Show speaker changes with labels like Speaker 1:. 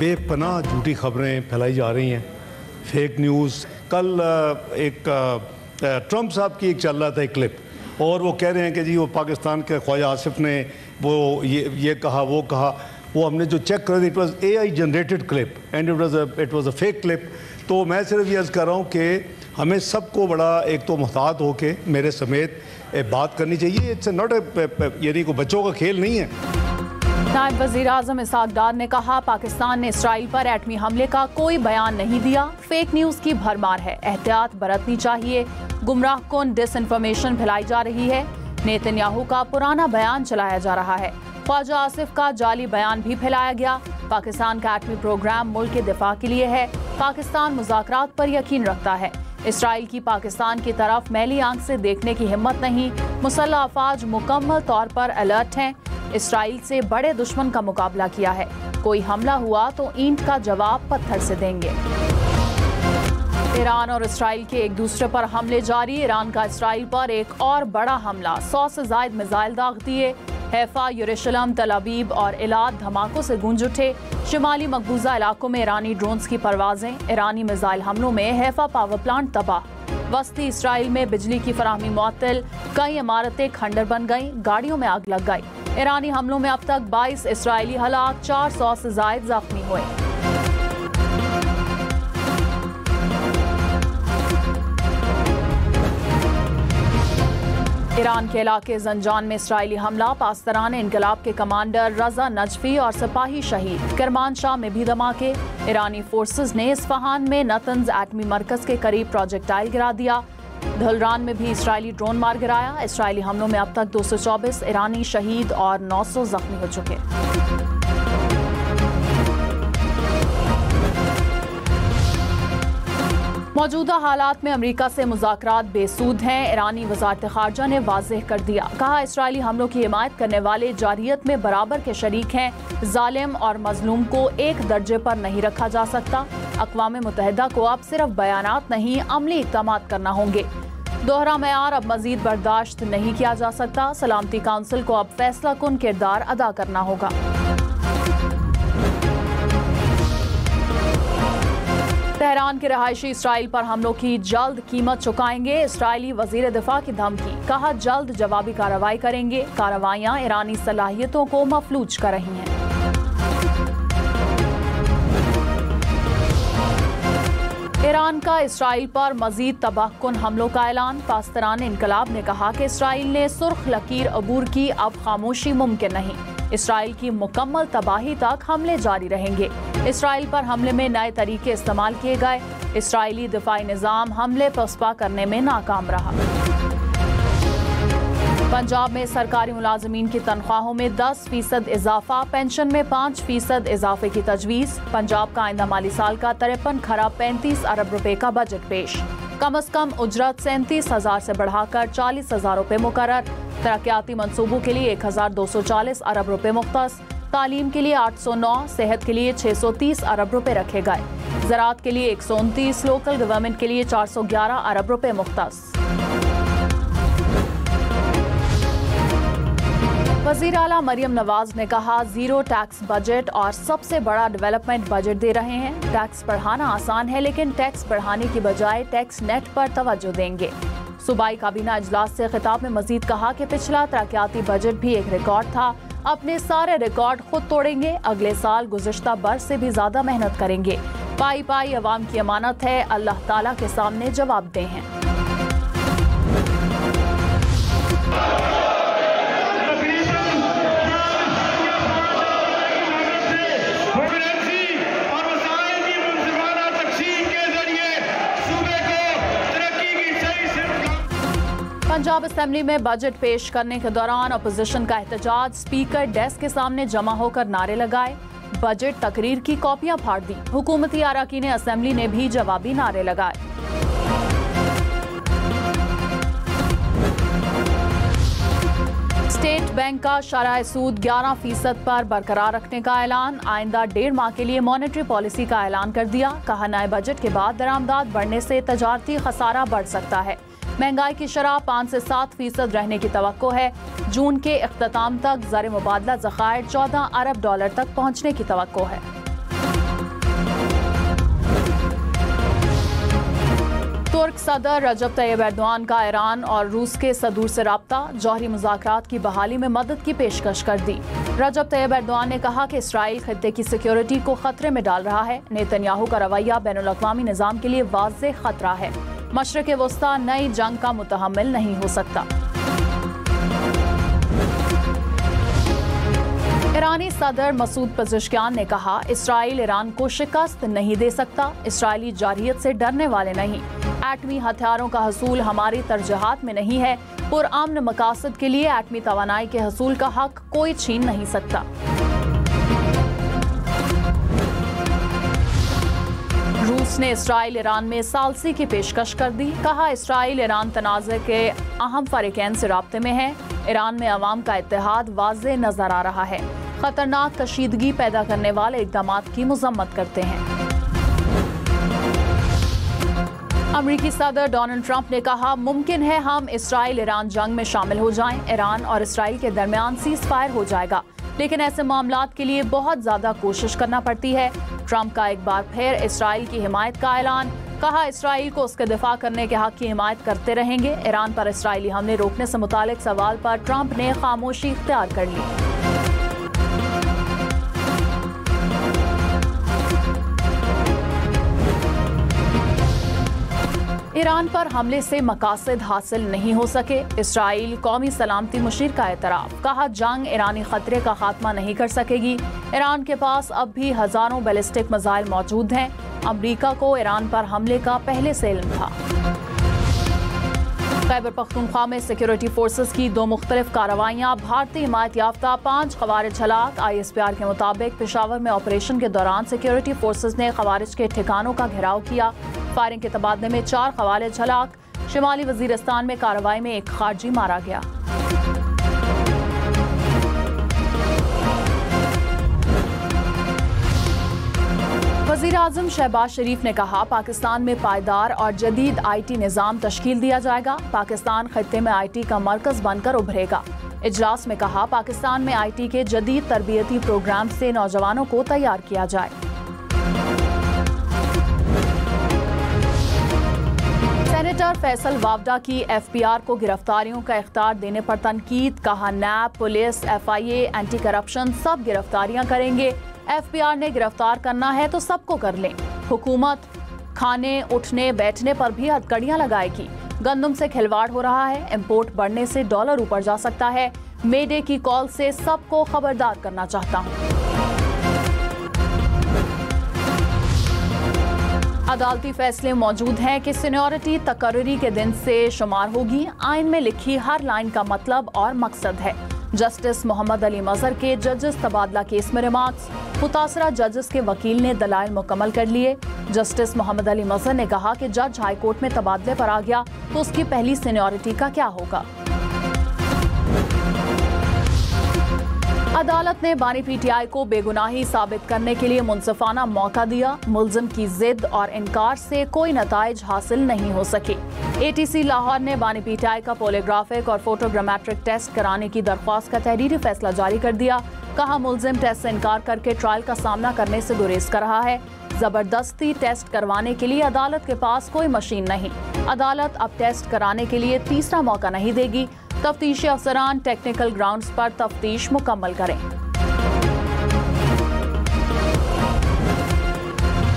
Speaker 1: बेपनाह झूठी खबरें फैलाई जा रही हैं, फेक न्यूज़। कल एक ट्रंप साहब की एक चल रहा था एक क्लिप, और वो कह रहे हैं कि जी वो पाकिस्तान के ख्वाजा आसिफ ने वो ये कहा वो कहा। वो हमने जो चेक कर दी, it was AI generated clip and it was a fake clip. तो मैं सिर्फ ये अर्ज़ कर रहा हूँ कि हमें सबको बड़ा एक तो मुहतात होके मेरे समेत बात करनी चाहिए। इट्स नॉट यानी कोई बच्चों का खेल नहीं है।
Speaker 2: नायब वज़ीर आज़म इसहाक डार ने कहा, पाकिस्तान ने इसराइल पर एटमी हमले का कोई बयान नहीं दिया, फेक न्यूज़ की भरमार है, एहतियात बरतनी चाहिए, गुमराहकुन डिसइंफॉर्मेशन फैलाई जा रही है। नेतन्याहू का पुराना बयान चलाया जा रहा है, ख्वाजा आसिफ का जाली बयान भी फैलाया गया। पाकिस्तान का एटमी प्रोग्राम मुल्क के दिफा के लिए है, पाकिस्तान मुज़ाकरात पर यकीन रखता है। इसराइल की पाकिस्तान की तरफ मैली आंख से देखने की हिम्मत नहीं, मुसल्लह अफवाज मुकम्मल तौर पर अलर्ट हैं। इसराइल से बड़े दुश्मन का मुकाबला किया है, कोई हमला हुआ तो ईंट का जवाब पत्थर से देंगे। ईरान और इसराइल के एक दूसरे पर हमले जारी। ईरान का इसराइल पर एक और बड़ा हमला, 100 से ज़ायद मिसाइल दाग दिए। हैफा, यरूशलेम, तल अबीब और इलाद धमाकों से गूंज उठे। शिमाली मकबूजा इलाकों में ईरानी ड्रोन्स की परवाजें। ईरानी मिसाइल हमलों में हैफा पावर प्लांट तबाह। वस्ती इसराइल में बिजली की फराहमी मुअत्तल, कई इमारतें खंडर बन गईं, गाड़ियों में आग लग गई। ईरानी हमलों में अब तक 22 इसराइली हलाक, 400 से ज़ायद जख्मी हुए। ईरान के इलाके जंजान में इसराइली हमला, पास्तरान इनकलाब के कमांडर रजा नजफी और सिपाही शहीद। करमानशाह में भी धमाके। ईरानी फोर्सेस ने इस्फहान में नतंज एटमी मरकज के करीब प्रोजेक्टाइल गिरा दिया। धलरान में भी इसराइली ड्रोन मार गिराया। इसराइली हमलों में अब तक 224 ईरानी शहीद और 900 जख्मी हो चुके। मौजूदा हालात में अमेरिका से मुज़ाकरात बेसूद हैं। ईरानी वज़ारत ख़ारजा ने वाज़ेह कर दिया, कहा इसराइली हमलों की हिमायत करने वाले जारियत में बराबर के शरीक हैं। जालिम और मजलूम को एक दर्जे पर नहीं रखा जा सकता। अक़वाम मुत्तहिदा को अब सिर्फ बयानात नहीं, अमली इक़दामात करना होंगे। दोहरा मयार अब मज़ीद बर्दाश्त नहीं किया जा सकता। सलामती काउंसिल को अब फैसला कुन किरदार अदा करना होगा। तेहरान के रहायशी इसराइल पर हमलों की जल्द कीमत चुकाएंगे। इसराइली वजीर दिफा की धमकी, कहा जल्द जवाबी कार्रवाई करेंगे। कार्रवाइयां ईरानी सलाहियतों को मफलूज कर रही हैं। ईरान का इसराइल पर मजीद तबाहकुन हमलों का ऐलान। पास्तरान इनकलाब ने कहा कि इसराइल ने सुर्ख लकीर अबूर की, अब खामोशी मुमकिन नहीं। इसराइल की मुकम्मल तबाही तक हमले जारी रहेंगे। इसराइल पर हमले में नए तरीके इस्तेमाल किए गए। इसराइली दिफाई निज़ाम हमले पसपा करने में नाकाम रहा। पंजाब में सरकारी मुलाजमीन की तनख्वाहों में 10% इजाफा, पेंशन में 5% इजाफे की तजवीज़। पंजाब का आइंदा माली साल का 53 खरब 35 अरब रुपए का बजट पेश। कम अज कम उजरत 37,000 से बढ़ाकर 40,000 रुपए मुकर्रर। तरक्याती मंसूबों के लिए 1,240 अरब रुपए मुख्तस। तालीम के लिए 809, सेहत के लिए 630 अरब रुपए रखे गए। ज़राअत के लिए 129, लोकल गवर्नमेंट के लिए 411 अरब रुपए मुख्तस। वज़ीर आला मरियम नवाज ने कहा, जीरो टैक्स बजट और सबसे बड़ा डेवलपमेंट बजट दे रहे हैं। टैक्स बढ़ाना आसान है, लेकिन टैक्स बढ़ाने की बजाय टैक्स नेट पर तवज्जो देंगे। सूबाई काबीना इजलास से खिताब में मजीद कहा कि पिछला तरक्याती बजट भी एक रिकॉर्ड था, अपने सारे रिकॉर्ड खुद तोड़ेंगे। अगले साल गुज़िश्ता बरस से भी ज्यादा मेहनत करेंगे। पाई पाई अवाम की अमानत है, अल्लाह ताला के सामने जवाबदेह हैं। पंजाब असेंबली में बजट पेश करने के दौरान अपोजिशन का एहतजाज, स्पीकर डेस्क के सामने जमा होकर नारे लगाए। बजट तकरीर की कॉपियां फाड़ दी। हुकूमती अरकान असेंबली ने भी जवाबी नारे लगाए। स्टेट बैंक का शरह सूद 11% पर बरकरार रखने का ऐलान। आइंदा 1.5 माह के लिए मॉनेटरी पॉलिसी का ऐलान कर दिया। कहा नए बजट के बाद दरामदाद बढ़ने से तजारती खसारा बढ़ सकता है। महंगाई की शरह 5 से 7% रहने की तवक्को है। जून के इख्तिताम तक ज़र मुबादला ज़खायर $14 अरब तक पहुँचने की तवक्को है। तुर्क सदर रजब तैयब एर्दोआन का ईरान और रूस के सदूर से राब्ता, जौहरी मुज़ाकरात की बहाली में मदद की पेशकश कर दी। रजब तैयब एर्दोआन ने कहा कि इसराइल खित्ते की सिक्योरिटी को खतरे में डाल रहा है। नेतन्याहू का रवैया बैनुल-अक़वामी निज़ाम के लिए वाज़ेह खतरा है। मशरिक़ वस्ता नई जंग का मुतहम्मिल नहीं हो सकता। ईरानी सदर मसूद पज़ेश्कियान ने कहा, इसराइल ईरान को शिकस्त नहीं दे सकता। इसराइली जारहियत से डरने वाले नहीं। एटमी हथियारों का हसूल हमारी तरजीहात में नहीं है। पुरअमन मकासद के लिए एटमी तवानाई के हसूल का हक कोई छीन नहीं सकता। रूस ने इसराइल ईरान में सालसी की पेशकश कर दी। कहा, इसराइल ईरान तनाज़े के अहम फरीक़ैन से राब्ते में है। ईरान में अवाम का इत्तेहाद वाज़ेह नजर आ रहा है। खतरनाक कशीदगी पैदा करने वाले इक़दामात की मज़म्मत करते हैं। अमरीकी सदर डोनाल्ड ट्रंप ने कहा, मुमकिन है हम इसराइल ईरान जंग में शामिल हो जाएं। ईरान और इसराइल के दरमियान सीज़ फायर हो जाएगा, लेकिन ऐसे मामलात के लिए बहुत ज़्यादा कोशिश करना पड़ती है। ट्रंप का एक बार फिर इसराइल की हिमायत का ऐलान। कहा, इसराइल को उसके दिफा करने के हक की हिमायत करते रहेंगे। ईरान पर इसराइली हमले रोकने से मुतालिक सवाल पर ट्रंप ने खामोशी इख्तियार कर ली। ईरान पर हमले से मकासद हासिल नहीं हो सके। इसराइल कौमी सलामती मुशीर का एतराफ़। कहा, जंग ईरानी खतरे का खात्मा नहीं कर सकेगी। ईरान के पास अब भी हजारों बैलिस्टिक मिसाइल मौजूद हैं। अमरीका को ईरान पर हमले का पहले से इल्म था। खैबर पख्तूनख्वा में सिक्योरिटी फोर्सेस की 2 मुख्तलिफ कार्रवाइयाँ। भारतीय हिमायत याफ्ता 5 खवारिज हलाक। ISPR के मुताबिक पेशावर में ऑपरेशन के दौरान सिक्योरिटी फोर्सेस ने खवारिज के ठिकानों का घेराव किया। फायरिंग के तबादले में 4 खवारिज हलाक। शिमाली वजीरिस्तान में कार्रवाई में 1 खारजी मारा गया। वज़ीर आज़म शहबाज शरीफ ने कहा, पाकिस्तान में पायदार और जदीद IT निज़ाम तश्कील दिया जाएगा। पाकिस्तान खित्ते में IT का मरकज़ बनकर उभरेगा। इजलास में कहा, पाकिस्तान में IT के जदीद तरबियती प्रोग्राम से नौजवानों को तैयार किया जाए। सेनेटर फैसल वावडा की FPR को गिरफ्तारियों का इख्तियार देने पर तनकीद। कहा, नैब, पुलिस, FIA, एंटी करप्शन सब गिरफ्तारियां करेंगे। FPR ने गिरफ्तार करना है तो सबको कर लें। हुकूमत खाने, उठने, बैठने पर भी हथकड़ियां लगाएगी। गंदम से खिलवाड़ हो रहा है। इंपोर्ट बढ़ने से डॉलर ऊपर जा सकता है। मेडे की कॉल से सबको खबरदार करना चाहता हूं। अदालती फैसले मौजूद हैं कि सीनियरिटी तकर्री के दिन से शुमार होगी। आइन में लिखी हर लाइन का मतलब और मकसद है। जस्टिस मोहम्मद अली मजहर के जजेस तबादला केस में रिमार्क्स। मुतासरा जजेस के वकील ने दलाइल मुकम्मल कर लिए। जस्टिस मोहम्मद अली मजहर ने कहा कि जज हाईकोर्ट में तबादले पर आ गया तो उसकी पहली सीनियरिटी का क्या होगा। अदालत ने बानी PTI को बेगुनाही साबित करने के लिए मुनसिफाना मौका दिया। मुल्जिम की जिद और इनकार से कोई नताइज हासिल नहीं हो सके। ATC लाहौर ने बानी PTI का पॉलीग्राफिक और फोटोग्रामेट्रिक टेस्ट कराने की दरख्वास्त का तहरीरी फैसला जारी कर दिया। कहा, मुल्जिम टेस्ट से इनकार करके ट्रायल का सामना करने से गुरेज कर रहा है। जबरदस्ती टेस्ट करवाने के लिए अदालत के पास कोई मशीन नहीं। अदालत अब टेस्ट कराने के लिए तीसरा मौका नहीं देगी। तफ्तीशी अफसरान टेक्निकल ग्राउंड्स पर तफ्तीश मुकम्मल करें।